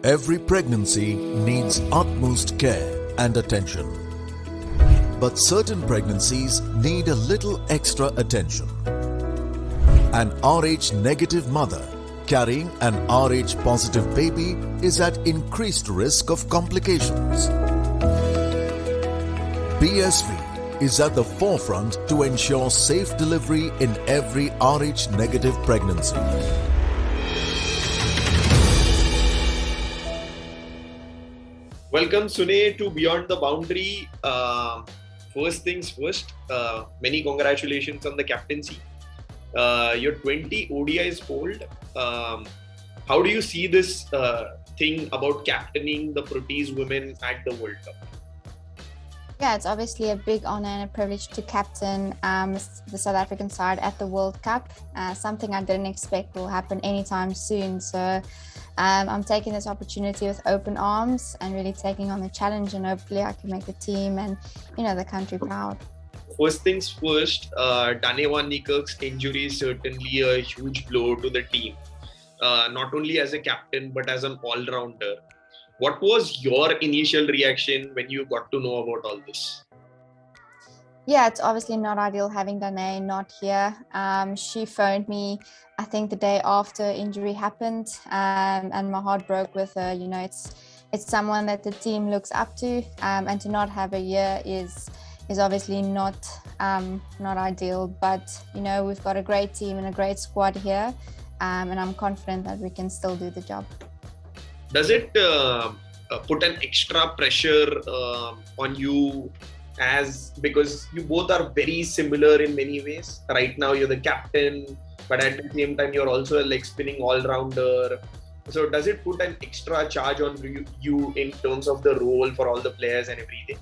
Every pregnancy needs utmost care and attention. But certain pregnancies need a little extra attention. An RH negative mother carrying an RH positive baby is at increased risk of complications. BSV is at the forefront to ensure safe delivery in every RH negative pregnancy. Welcome Sune to Beyond the Boundary. First things first, many congratulations on the captaincy. You're 20 ODIs old. How do you see this thing about captaining the Proteas women at the World Cup? Yeah, it's obviously a big honour and a privilege to captain the South African side at the World Cup. Something I didn't expect will happen anytime soon. So I'm taking this opportunity with open arms and really taking on the challenge, and hopefully I can make the team and the country proud. First things first, Dane van Niekerk's injury is certainly a huge blow to the team. Not only as a captain but as an all-rounder. What was your initial reaction when you got to know about all this? Yeah, it's obviously not ideal having Dane not here. She phoned me, I think the day after injury happened, and my heart broke with her. It's someone that the team looks up to, and to not have a year is obviously not ideal. But we've got a great team and a great squad here, and I'm confident that we can still do the job. Does it put an extra pressure on you, because you both are very similar in many ways? Right now you're the captain, but at the same time you're also a leg spinning all-rounder. So does it put an extra charge on you in terms of the role for all the players and everything?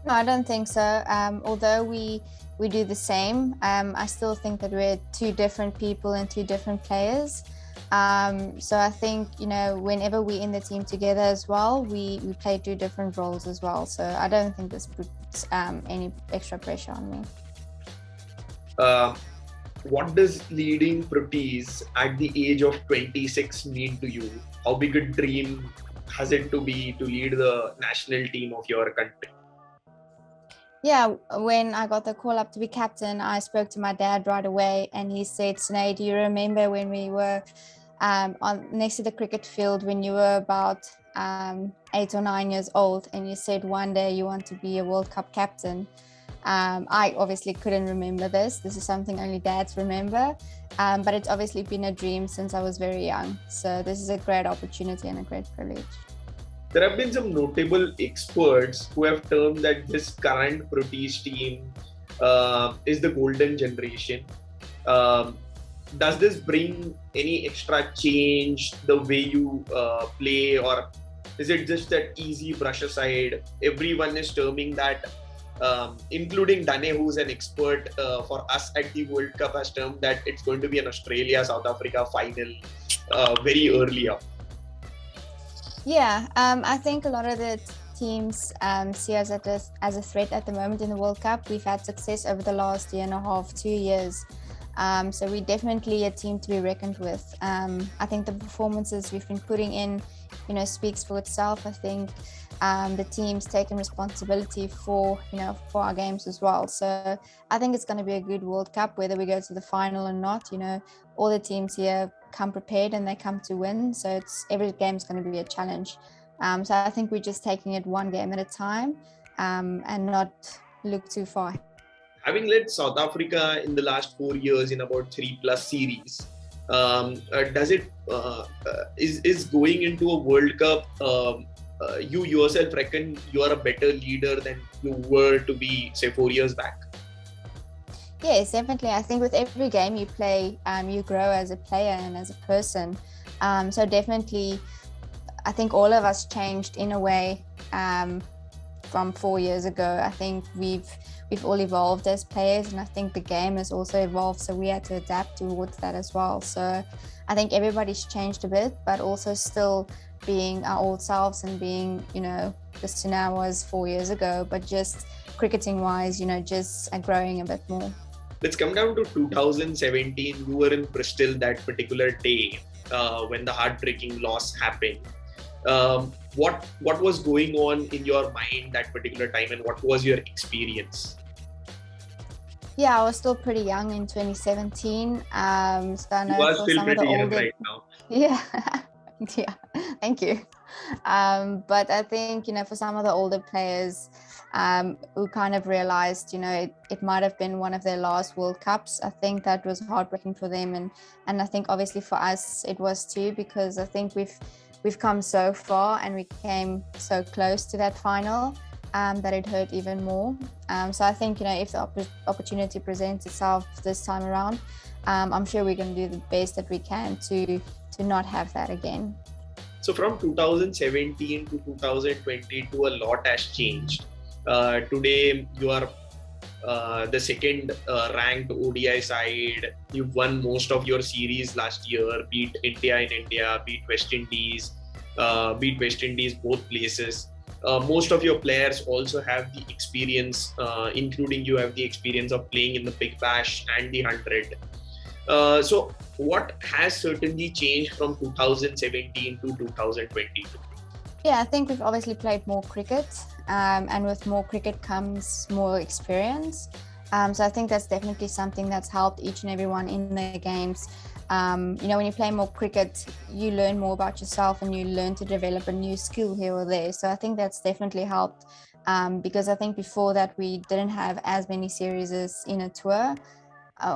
No, I don't think so. Although we do the same, I still think that we're two different people and two different players. So I think, whenever we're in the team together as well, we play two different roles as well. So I don't think this puts any extra pressure on me. What does leading Proteas at the age of 26 mean to you? How big a dream has it to be to lead the national team of your country? Yeah, when I got the call up to be captain, I spoke to my dad right away, and he said, "Sune, do you remember when we were next to the cricket field when you were about 8 or 9 years old, and you said one day you want to be a World Cup captain?" I obviously couldn't remember this. This is something only dads remember, but it's obviously been a dream since I was very young. So this is a great opportunity and a great privilege. There have been some notable experts who have termed that this current Proteas team is the golden generation. Does this bring any extra change the way you play, or is it just that easy brush aside? Everyone is terming that, including Dane, who's an expert for us at the World Cup, has termed that it's going to be an Australia-South Africa final very early up. Yeah, I think a lot of the teams see us as a threat at the moment in the World Cup. We've had success over the last year and a half, 2 years. So we're definitely a team to be reckoned with. I think the performances we've been putting in, speaks for itself. I think the team's taken responsibility for our games as well. So I think it's going to be a good World Cup, whether we go to the final or not. All the teams here come prepared and they come to win. So every game's going to be a challenge. So I think we're just taking it one game at a time and not look too far. Having led South Africa in the last 4 years in about 3+ series, does it is going into a World Cup? You yourself reckon you are a better leader than you were to be, say, 4 years back? Yes, definitely. I think with every game you play, you grow as a player and as a person. So definitely, I think all of us changed in a way from 4 years ago. I think we've all evolved as players, and I think the game has also evolved, so we had to adapt towards that as well. So I think everybody's changed a bit, but also still being our old selves and being, just Sune was 4 years ago, but just cricketing wise, just growing a bit more. Let's come down to 2017. You were in Bristol that particular day. when the heartbreaking loss happened. What was going on in your mind that particular time, and what was your experience? Yeah, I was still pretty young in 2017. So I You know are for still some of the pretty young older, right now. yeah, yeah, thank you. But I think, for some of the older players who kind of realized, it might have been one of their last World Cups. I think that was heartbreaking for them. And I think obviously for us, it was too, because I think we've come so far and we came so close to that final. That it hurt even more. So I think, if the opportunity presents itself this time around, I'm sure we're going to do the best that we can to not have that again. So from 2017 to 2022, a lot has changed. Today, you are the second ranked ODI side. You've won most of your series last year, beat India in India, beat West Indies both places. Most of your players also have the experience, including you have the experience of playing in the Big Bash and the 100. So what has certainly changed from 2017 to 2022? Yeah, I think we've obviously played more cricket, and with more cricket comes more experience. So I think that's definitely something that's helped each and everyone in the games. When you play more cricket, you learn more about yourself and you learn to develop a new skill here or there. So I think that's definitely helped, because I think before that we didn't have as many series in a tour.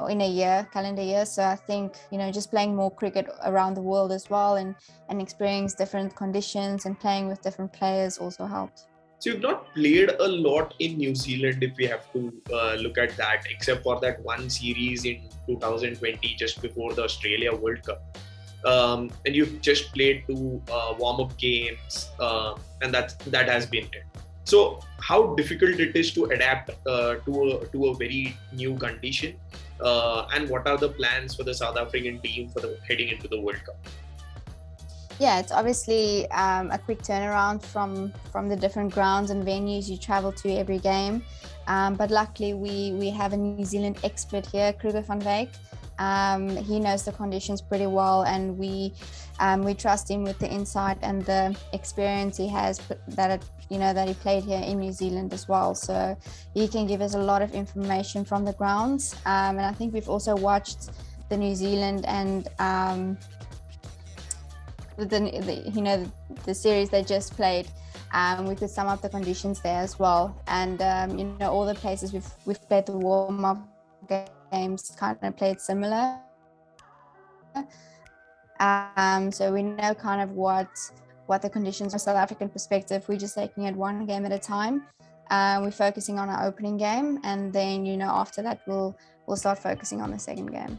In a year, calendar year. So I think, just playing more cricket around the world as well, and experiencing different conditions and playing with different players also helped. So you've not played a lot in New Zealand, if we have to look at that, except for that one series in 2020, just before the Australia World Cup. And you've just played two warm-up games, and that has been it. So how difficult it is to adapt to a very new condition, and what are the plans for the South African team for heading into the World Cup? Yeah, it's obviously a quick turnaround from the different grounds and venues you travel to every game. But luckily, we have a New Zealand expert here, Kruger van Wyk. He knows the conditions pretty well, and we trust him with the insight and the experience he has that he played here in New Zealand as well. So he can give us a lot of information from the grounds. And I think we've also watched the New Zealand and the series they just played. We could sum up the conditions there as well, and all the places we've played the warm-up games kind of played similar. So we know kind of what the conditions from South African perspective. We're just taking it one game at a time. We're focusing on our opening game, and then after that we'll start focusing on the second game.